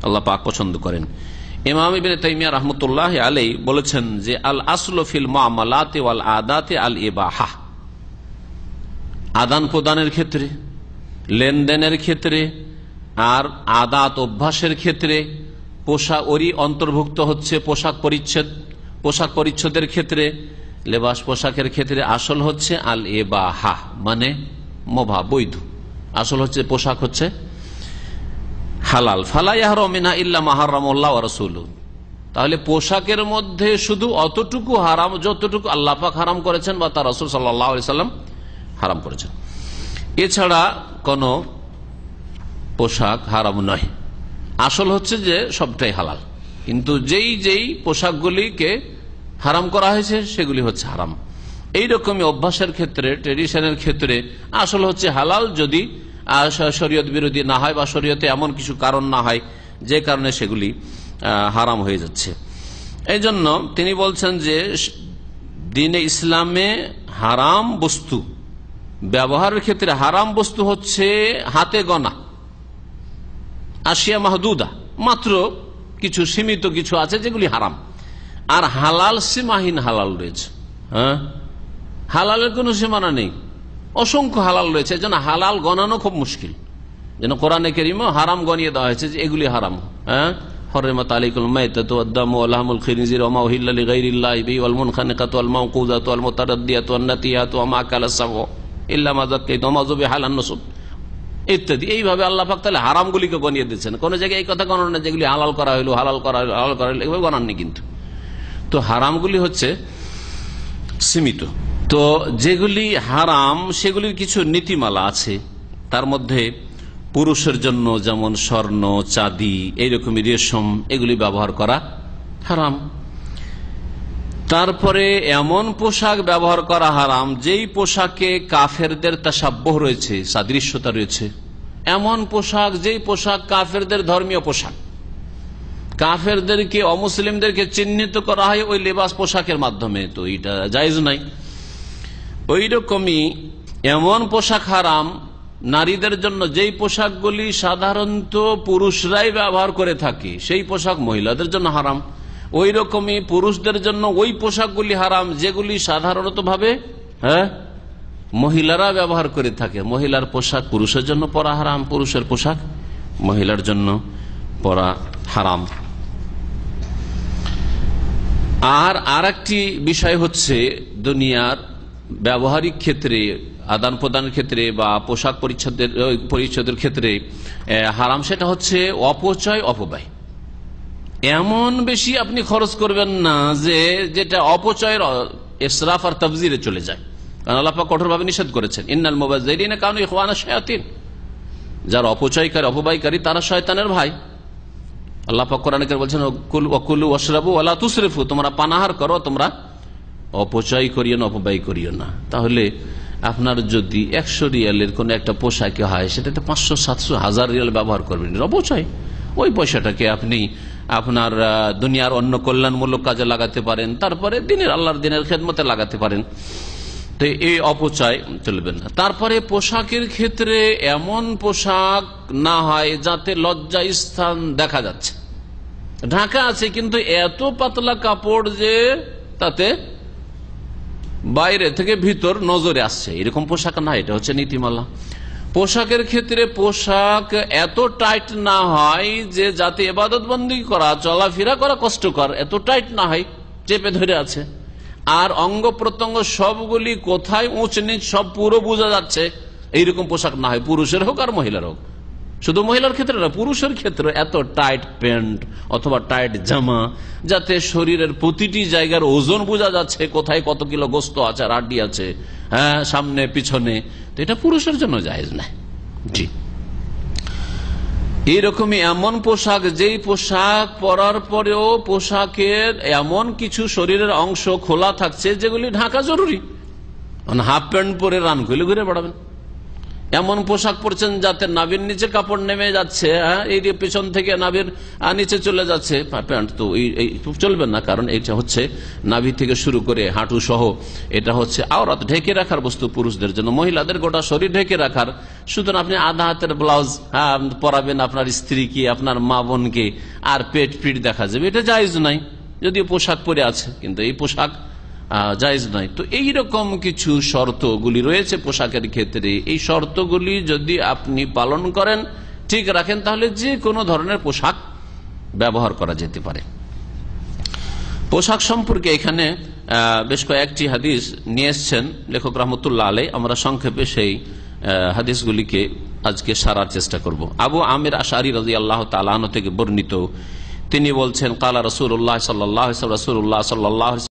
আল্লাহ পাক পছন্দ করেন। ইমাম ইবনে তাইমিয়া রাহমাতুল্লাহি আলাইহি বলেছেন যে আল আসলু ফিল মুআমালাতি ওয়াল আদাতি আল ইবাহা, আদান প্রদানের ক্ষেত্রে, লেনদেনের ক্ষেত্রে আর আদাত অভ্যাসের ক্ষেত্রে পোশাক ওরই অন্তর্ভুক্ত হচ্ছে পোশাক পরিচ্ছদের ক্ষেত্রে, লেবাস পোশাকের ক্ষেত্রে আসল হচ্ছে আল ইবাহা, মানে মোবা, বৈধ। আসল হচ্ছে পোশাক হচ্ছে হালাল। ফালা ইয়াহরামু মিনহা ইল্লা মা হারামাল্লাহু ওয়া রাসূলুহু, তাহলে পোশাকের মধ্যে শুধু অতটুকু হারাম যতটুকু আল্লাহ পাক হারাম করেছেন বা তার রাসূল সাল্লাল্লাহু আলাইহি সাল্লাম হারাম করেছেন, এছাড়া কোন পোশাক হারাম নয়। আসল হচ্ছে যে সবটাই হালাল, কিন্তু যেই পোশাকগুলিকে হারাম করা হয়েছে সেগুলি হচ্ছে হারাম। এইরকমই অভ্যাসের ক্ষেত্রে, ট্রেডিশনের ক্ষেত্রে আসল হচ্ছে হালাল, যদি শরীয়ত বিরোধী না হয় বা শরীয়তে এমন কিছু কারণ না হয় যে কারণে সেগুলি হারাম হয়ে যাচ্ছে। এই জন্য তিনি বলছেন যে দ্বীনে ইসলামে হারাম বস্তু ব্যবহারের ক্ষেত্রে হারাম বস্তু হচ্ছে হাতে গণা, আশিয়া মাহদুদা, মাত্র কিছু সীমিত কিছু আছে যেগুলি হারাম। আর হালাল সীমাহীন হালাল রয়েছে। হ্যাঁ, হালালের কোনো সীমানা নেই, অসংখ্য হালাল রয়েছে। যেন হালাল গণানো খুব মুশকিল, যেন কোরআনে কারীমে হারাম গনিয়ে দেওয়া হয়েছে যে এগুলি হারাম। হ্যাঁ, হরমাত আলাইকুম মাইতাতু ওয়াদ-দামু ওয়া লাহমুল খিনজির ওয়া মা উহিল্লা লিগাইরিল্লাহি বিহি ওয়াল মুনখানিকাতু ওয়াল মাওকুযাতু ওয়াল মুতারাদ্দিয়াতু ওয়ান নাতিয়াতু ওয়া মা আকালাস সাবু ইল্লা মা যাক্কাইতুম ওয়া মা যুবিহা আলান নুসুব ইত্যাদি। এইভাবে আল্লাহ পাক তাহলে হারামগুলিকে গনিয়ে দিচ্ছেন। কোন জায়গায় এই কথা গণনা যেগুলি হালাল করা হইলো, হালাল করা হইলো, হালাল করা হইলো, এভাবে গণাননি। কিন্তু তো হারামগুলি হচ্ছে সীমিত। তো যেগুলি হারাম সেগুলির কিছু নীতিমালা আছে। তার মধ্যে পুরুষের জন্য যেমন স্বর্ণ, চাঁদি, এইরকমই রেশম, এগুলি ব্যবহার করা হারাম। তারপরে এমন পোশাক ব্যবহার করা হারাম যেই পোশাকে কাফেরদের তাসাব্বুহ রয়েছে, সাদৃশ্যতা রয়েছে। এমন পোশাক যেই পোশাক কাফেরদের ধর্মীয় পোশাক, কাফেরদেরকে, অমুসলিমদেরকে চিহ্নিত করা হয় ওই লেবাস পোশাকের মাধ্যমে, তো এটা জায়েজ নাই। ওই রকমই এমন পোশাক হারাম নারীদের জন্য যেই পোশাকগুলি সাধারণত পুরুষরাই ব্যবহার করে থাকে, সেই পোশাক মহিলাদের জন্য হারাম। ওই রকমই পুরুষদের জন্য ওই পোশাকগুলি হারাম যেগুলি সাধারণত ভাবে মহিলারা ব্যবহার করে থাকে। মহিলার পোশাক পুরুষের জন্য পরা হারাম, পুরুষের পোশাক মহিলার জন্য পরা হারাম। আর একটি বিষয় হচ্ছে দুনিয়ার ব্যবহারিক ক্ষেত্রে, আদান প্রদানের ক্ষেত্রে বা পোশাক পরিচ্ছদের ক্ষেত্রে হারাম, সেটা হচ্ছে অপচয়, অপব্যয়। এমন বেশি আপনি খরচ করবেন না যে যেটা অপচয়ের ইসরাফ আর তাবজিরে চলে যায়। কারণ আল্লাহ পাক কঠোরভাবে নিষেধ করেছেন, ইন্নাল মুবাযযিরিনা কানু ইখওয়ানা শায়াতিন, যারা অপচয়কারী, অপব্যয়কারী, তারা শয়তানের ভাই। আল্লাহ পাক কোরআনে বলছেন, ওয়াকুলু ওয়াশরাবু ওয়ালা তুসরিফু, তোমরা পানাহার করো, তোমরা অপচয় করিও না, অপব্যয় করিও না। তাহলে আপনার যদি 100 রিয়ালের কোন একটা পোশাকে হয়, সেটাতে 500, 700, 1000 রিয়াল ব্যবহার করবেন, অপচয়। ওই পয়সাটাকে আপনি আপনার দুনিয়ার অন্য কল্যাণমূলক কাজে লাগাতে পারেন, তারপরে আল্লাহর দিনের খেদমতে লাগাতে পারেন। তো এই অপচয় চলবে না। তারপরে পোশাকের ক্ষেত্রে এমন পোশাক না হয় যাতে লজ্জা স্থান দেখা যাচ্ছে, ঢাকা আছে কিন্তু এত পাতলা কাপড় যে তাতে বাইরে থেকে ভিতর নজরে আসছে, এরকম পোশাক না। এটা হচ্ছে নীতিমালা। পোশাকের ক্ষেত্রে পোশাক এত টাইট না হয় যে যাতে ইবাদত বন্দি করা, চলাফেরা করা কষ্টকর, এত টাইট না হয়, চেপে ধরে আছে। আর অঙ্গ প্রত্যঙ্গ সবগুলি কোথায় উঁচ নিচ সব পুরো বোঝা যাচ্ছে, এইরকম পোশাক না হয়, পুরুষের হোক আর মহিলার হোক। শুধু মহিলার ক্ষেত্রে না, পুরুষের ক্ষেত্রে এত টাইট প্যান্ট অথবা টাইট জামা যাতে শরীরের প্রতিটি জায়গার ওজন বোঝা যাচ্ছে, কোথায় কত কিলো গোস্ত আছে আর হাড্ডি আছে, হ্যাঁ, সামনে পিছনে। তো এটা পুরুষের জন্য জায়েজ না। জি, এইরকমই এমন পোশাক যেই পোশাক পরার পরেও পোশাকের এমন কিছু শরীরের অংশ খোলা থাকছে যেগুলি ঢাকা জরুরি। হাফ প্যান্ট পরে রান করলে ঘুরে বেড়াবেন, এমন পোশাক পরছেন যাতে নাভির নিচে কাপড় নেমে যাচ্ছে, এই পেছন থেকে নাভির নিচে চলে যাচ্ছে প্যান্ট, তো এই চলবে না, কারণ এটা হচ্ছে নাভি থেকে শুরু করে হাঁটু সহ এটা হচ্ছে আওরাত, ঢেকে রাখার বস্তু পুরুষদের জন্য, মহিলাদের গোটা শরীর ঢেকে রাখার। সুতরাং আপনি আধা হাতের ব্লাউজ পরাবেন আপনার স্ত্রীকে, আপনার মা বোনকে, আর পেট পিঠ দেখা যাবে, এটা জায়েজ নাই, যদিও পোশাক পরে আছে, কিন্তু এই পোশাক জায়েজ নয়। তো এইরকম কিছু শর্তগুলি রয়েছে পোশাকের ক্ষেত্রে, এই শর্তগুলি যদি আপনি পালন করেন, ঠিক রাখেন, তাহলে যে কোনো ধরনের পোশাক ব্যবহার করা যেতে পারে। পোশাক সম্পর্কে এখানে বেশ কয়েকটি হাদিস নিয়ে এসছেন লেখক রহমতুল্লাহ আলাই। আমরা সংক্ষেপে সেই হাদিসগুলিকে আজকে সারার চেষ্টা করব। আবু আমির আশআরী রাদিয়াল্লাহু তাআলা আনহু থেকে বর্ণিত, তিনি বলছেন, কালা রাসূলুল্লাহ সাল্লাল্লাহু আলাইহি ওয়াসাল্লাম, রাসূলুল্লাহ সাল্লাল্লাহু